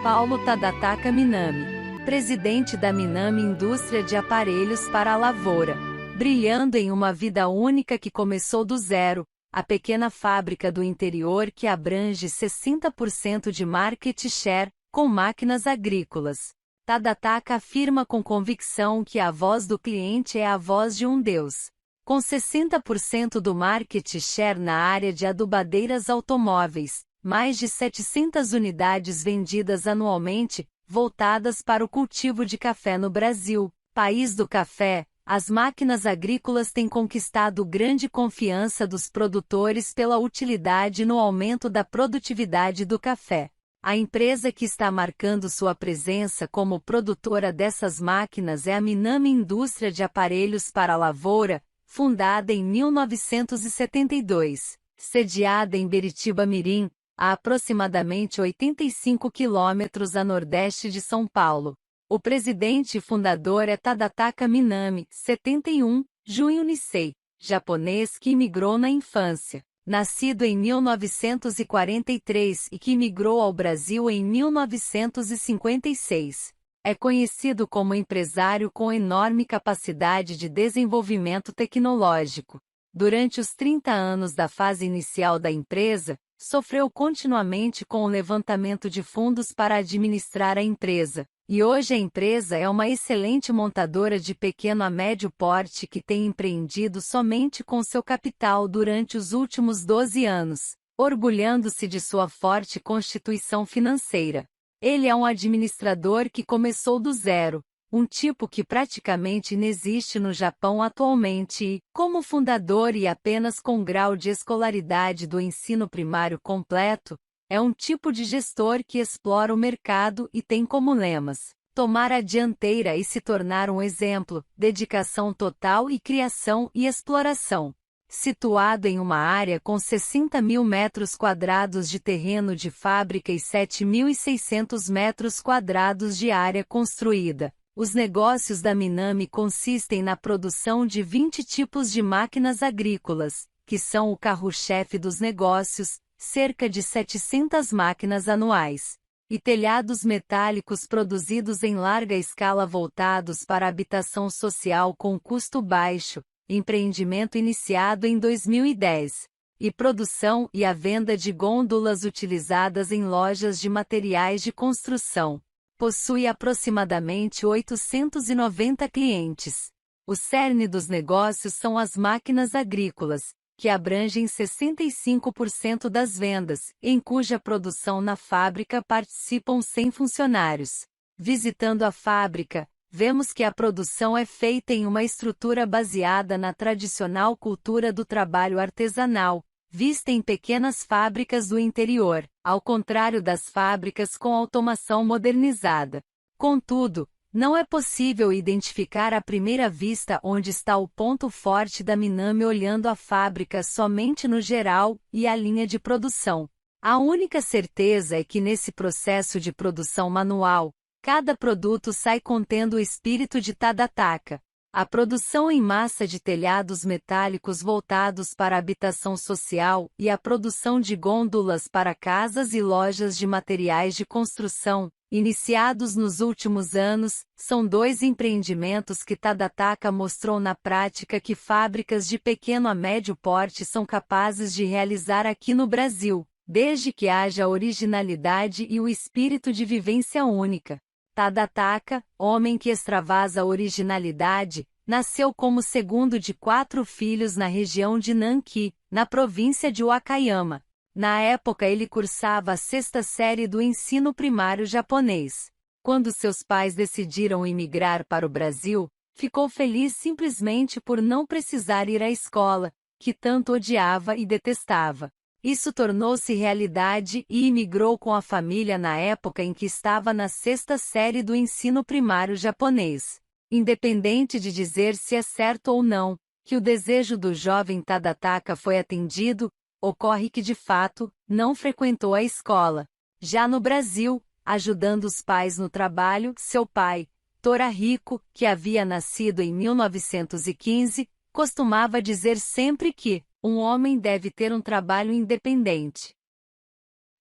Paulo Tadataka Minami, presidente da Minami Indústria de Aparelhos para a Lavoura. Brilhando em uma vida única que começou do zero, a pequena fábrica do interior que abrange 60% de market share, com máquinas agrícolas. Tadataka afirma com convicção que a voz do cliente é a voz de um Deus. Com 60% do market share na área de adubadeiras automóveis, mais de 700 unidades vendidas anualmente, voltadas para o cultivo de café no Brasil, país do café, as máquinas agrícolas têm conquistado grande confiança dos produtores pela utilidade no aumento da produtividade do café. A empresa que está marcando sua presença como produtora dessas máquinas é a Minami Indústria de Aparelhos para a Lavoura, fundada em 1972, sediada em Beritiba-Mirim, a aproximadamente 85 quilômetros a nordeste de São Paulo. O presidente e fundador é Tadataka Minami, 71, Junho Nisei, japonês que imigrou na infância. Nascido em 1943 e que migrou ao Brasil em 1956. É conhecido como empresário com enorme capacidade de desenvolvimento tecnológico. Durante os 30 anos da fase inicial da empresa, sofreu continuamente com o levantamento de fundos para administrar a empresa, e hoje a empresa é uma excelente montadora de pequeno a médio porte que tem empreendido somente com seu capital durante os últimos 12 anos, orgulhando-se de sua forte constituição financeira. Ele é um administrador que começou do zero, um tipo que praticamente inexiste no Japão atualmente e, como fundador e apenas com grau de escolaridade do ensino primário completo, é um tipo de gestor que explora o mercado e tem como lemas: tomar a dianteira e se tornar um exemplo, dedicação total e criação e exploração. Situado em uma área com 60 mil metros quadrados de terreno de fábrica e 7.600 metros quadrados de área construída, os negócios da Minami consistem na produção de 20 tipos de máquinas agrícolas, que são o carro-chefe dos negócios, cerca de 700 máquinas anuais, e telhados metálicos produzidos em larga escala voltados para habitação social com custo baixo, empreendimento iniciado em 2010, e produção e a venda de gôndolas utilizadas em lojas de materiais de construção. Possui aproximadamente 890 clientes. O cerne dos negócios são as máquinas agrícolas, que abrangem 65% das vendas, em cuja produção na fábrica participam 100 funcionários. Visitando a fábrica, vemos que a produção é feita em uma estrutura baseada na tradicional cultura do trabalho artesanal, vista em pequenas fábricas do interior, ao contrário das fábricas com automação modernizada. Contudo, não é possível identificar à primeira vista onde está o ponto forte da Minami olhando a fábrica somente no geral e a linha de produção. A única certeza é que nesse processo de produção manual, cada produto sai contendo o espírito de Tadataka. A produção em massa de telhados metálicos voltados para habitação social e a produção de gôndolas para casas e lojas de materiais de construção, iniciados nos últimos anos, são dois empreendimentos que Tadataka mostrou na prática que fábricas de pequeno a médio porte são capazes de realizar aqui no Brasil, desde que haja originalidade e o espírito de vivência única. Tadataka, homem que extravasa a originalidade, nasceu como segundo de 4 filhos na região de Nanki, na província de Wakayama. Na época ele cursava a 6ª série do ensino primário japonês. Quando seus pais decidiram imigrar para o Brasil, ficou feliz simplesmente por não precisar ir à escola, que tanto odiava e detestava. Isso tornou-se realidade e imigrou com a família na época em que estava na 6ª série do ensino primário japonês. Independente de dizer se é certo ou não, que o desejo do jovem Tadataka foi atendido, ocorre que de fato, não frequentou a escola. Já no Brasil, ajudando os pais no trabalho, seu pai, Torahiko, que havia nascido em 1915, costumava dizer sempre que um homem deve ter um trabalho independente.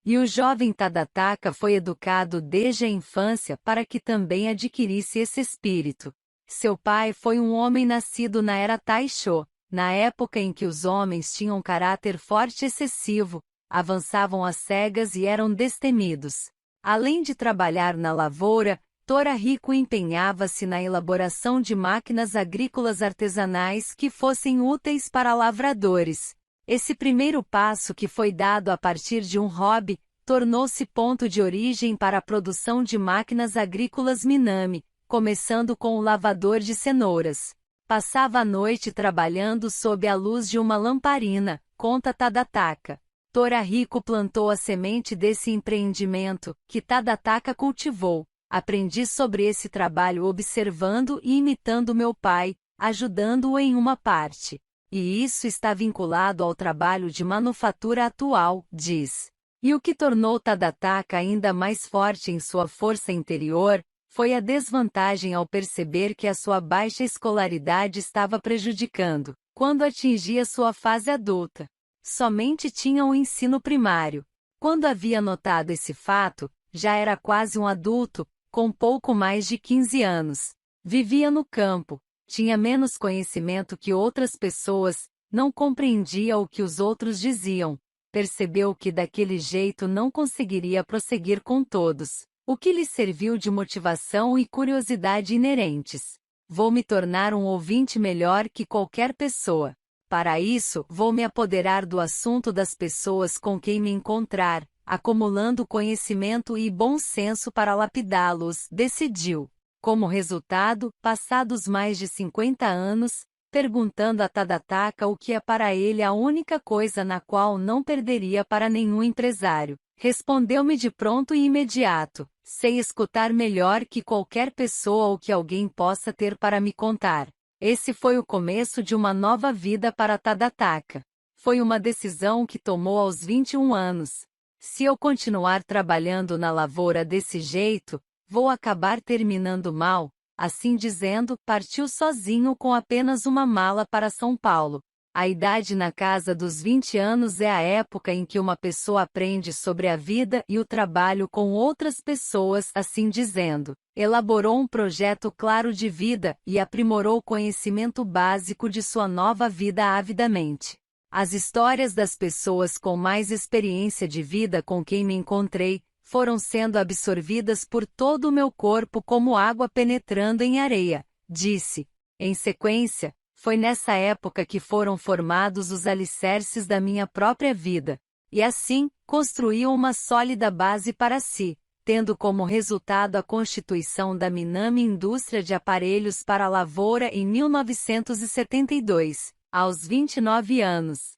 E o jovem Tadataka foi educado desde a infância para que também adquirisse esse espírito. Seu pai foi um homem nascido na era Taisho, na época em que os homens tinham caráter forte e excessivo, avançavam às cegas e eram destemidos. Além de trabalhar na lavoura, Torahiko empenhava-se na elaboração de máquinas agrícolas artesanais que fossem úteis para lavradores. Esse primeiro passo que foi dado a partir de um hobby, tornou-se ponto de origem para a produção de máquinas agrícolas Minami, começando com o lavador de cenouras. Passava a noite trabalhando sob a luz de uma lamparina, conta Tadataka. Torahiko plantou a semente desse empreendimento, que Tadataka cultivou. Aprendi sobre esse trabalho observando e imitando meu pai, ajudando-o em uma parte. E isso está vinculado ao trabalho de manufatura atual, diz. E o que tornou Tadataka ainda mais forte em sua força interior, foi a desvantagem ao perceber que a sua baixa escolaridade estava prejudicando, quando atingia sua fase adulta. Somente tinha o ensino primário. Quando havia notado esse fato, já era quase um adulto, com pouco mais de 15 anos. Vivia no campo, tinha menos conhecimento que outras pessoas, não compreendia o que os outros diziam. Percebeu que daquele jeito não conseguiria prosseguir com todos, o que lhe serviu de motivação e curiosidade inerentes. Vou me tornar um ouvinte melhor que qualquer pessoa. Para isso, vou me apoderar do assunto das pessoas com quem me encontrar, acumulando conhecimento e bom senso para lapidá-los, decidiu. Como resultado, passados mais de 50 anos, perguntando a Tadataka o que é para ele a única coisa na qual não perderia para nenhum empresário, respondeu-me de pronto e imediato: sei escutar melhor que qualquer pessoa o que alguém possa ter para me contar. Esse foi o começo de uma nova vida para Tadataka. Foi uma decisão que tomou aos 21 anos. Se eu continuar trabalhando na lavoura desse jeito, vou acabar terminando mal. Assim dizendo, partiu sozinho com apenas uma mala para São Paulo. A idade na casa dos 20 anos é a época em que uma pessoa aprende sobre a vida e o trabalho com outras pessoas, assim dizendo. Elaborou um projeto claro de vida e aprimorou o conhecimento básico de sua nova vida avidamente. As histórias das pessoas com mais experiência de vida com quem me encontrei, foram sendo absorvidas por todo o meu corpo como água penetrando em areia, disse. Em sequência, foi nessa época que foram formados os alicerces da minha própria vida, e assim, construiu uma sólida base para si, tendo como resultado a constituição da Minami Indústria de Aparelhos para a Lavoura em 1972, aos 29 anos.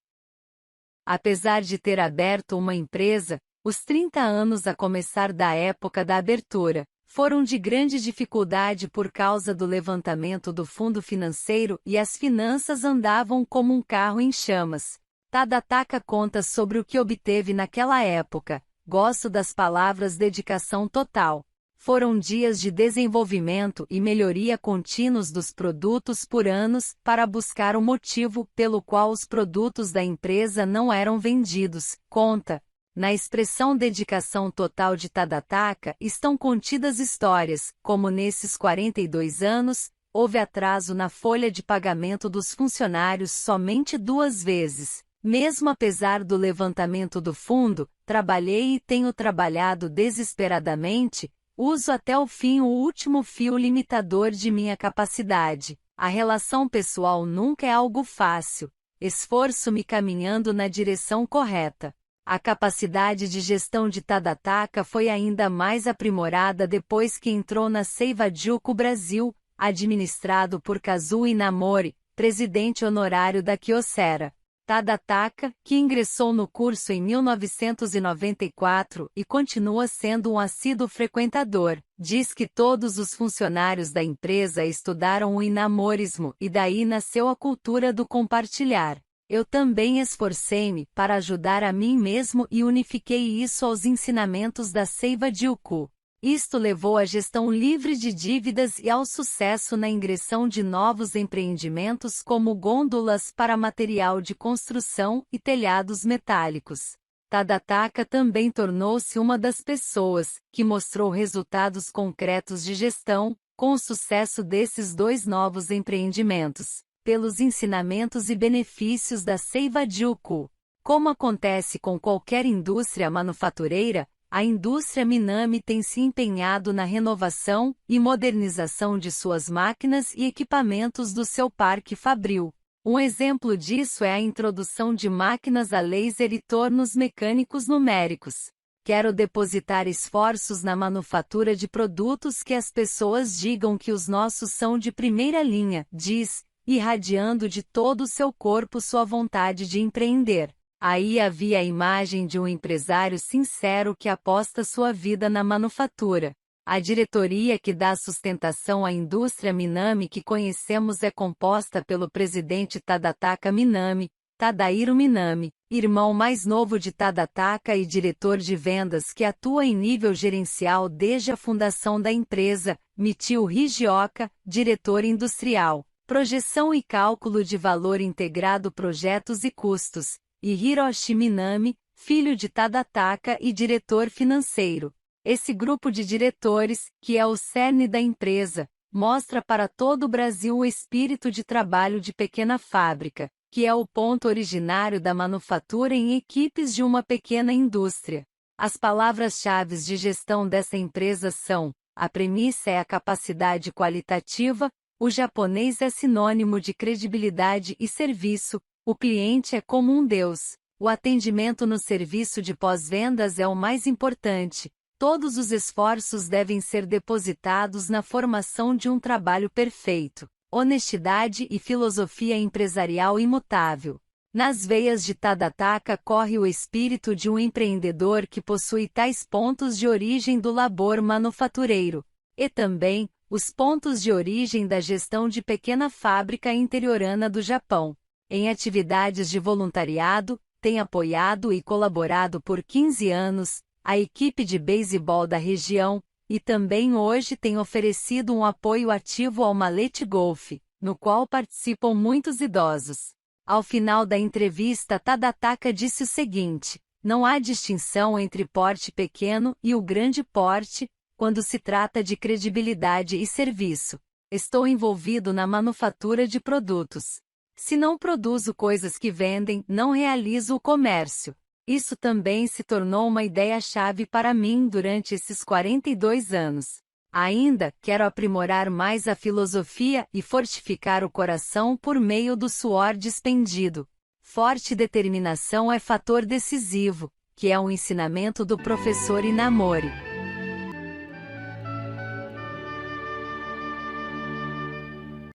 Apesar de ter aberto uma empresa, os 30 anos a começar da época da abertura, foram de grande dificuldade por causa do levantamento do fundo financeiro e as finanças andavam como um carro em chamas. Tadataka conta sobre o que obteve naquela época. Gosto das palavras dedicação total. Foram dias de desenvolvimento e melhoria contínuos dos produtos por anos para buscar o motivo pelo qual os produtos da empresa não eram vendidos, conta. Na expressão dedicação total de Tadataka estão contidas histórias, como nesses 42 anos, houve atraso na folha de pagamento dos funcionários somente 2 vezes. Mesmo apesar do levantamento do fundo, trabalhei e tenho trabalhado desesperadamente, uso até o fim o último fio limitador de minha capacidade. A relação pessoal nunca é algo fácil. Esforço-me caminhando na direção correta. A capacidade de gestão de Tadataka foi ainda mais aprimorada depois que entrou na Seiva-Juku Brasil, administrado por Kazuo Inamori, presidente honorário da Kyocera. Tadataka, que ingressou no curso em 1994 e continua sendo um assíduo frequentador, diz que todos os funcionários da empresa estudaram o inamorismo e daí nasceu a cultura do compartilhar. Eu também esforcei-me para ajudar a mim mesmo e unifiquei isso aos ensinamentos da Seiva-Juku. Isto levou à gestão livre de dívidas e ao sucesso na ingressão de novos empreendimentos como gôndolas para material de construção e telhados metálicos. Tadataka também tornou-se uma das pessoas que mostrou resultados concretos de gestão, com o sucesso desses dois novos empreendimentos, pelos ensinamentos e benefícios da Seiva Juku. Como acontece com qualquer indústria manufatureira, a indústria Minami tem se empenhado na renovação e modernização de suas máquinas e equipamentos do seu parque fabril. Um exemplo disso é a introdução de máquinas a laser e tornos mecânicos numéricos. Quero depositar esforços na manufatura de produtos que as pessoas digam que os nossos são de primeira linha, diz, irradiando de todo o seu corpo sua vontade de empreender. Aí havia a imagem de um empresário sincero que aposta sua vida na manufatura. A diretoria que dá sustentação à indústria Minami que conhecemos é composta pelo presidente Tadataka Minami, Tadahiro Minami, irmão mais novo de Tadataka e diretor de vendas que atua em nível gerencial desde a fundação da empresa, Michio Hijioka, diretor industrial, projeção e cálculo de valor integrado projetos e custos, e Hiroshi Minami, filho de Tadataka e diretor financeiro. Esse grupo de diretores, que é o cerne da empresa, mostra para todo o Brasil o espírito de trabalho de pequena fábrica, que é o ponto originário da manufatura em equipes de uma pequena indústria. As palavras-chave de gestão dessa empresa são: a premissa é a capacidade qualitativa, o japonês é sinônimo de credibilidade e serviço, o cliente é como um deus, o atendimento no serviço de pós-vendas é o mais importante. Todos os esforços devem ser depositados na formação de um trabalho perfeito, honestidade e filosofia empresarial imutável. Nas veias de Tadataka corre o espírito de um empreendedor que possui tais pontos de origem do labor manufatureiro, e também os pontos de origem da gestão de pequena fábrica interiorana do Japão. Em atividades de voluntariado, tem apoiado e colaborado por 15 anos, a equipe de beisebol da região, e também hoje tem oferecido um apoio ativo ao Malete Golf, no qual participam muitos idosos. Ao final da entrevista, Tadataka disse o seguinte: não há distinção entre porte pequeno e o grande porte, quando se trata de credibilidade e serviço. Estou envolvido na manufatura de produtos. Se não produzo coisas que vendem, não realizo o comércio. Isso também se tornou uma ideia-chave para mim durante esses 42 anos. Ainda, quero aprimorar mais a filosofia e fortificar o coração por meio do suor despendido. Forte determinação é fator decisivo, que é um ensinamento do professor Inamori.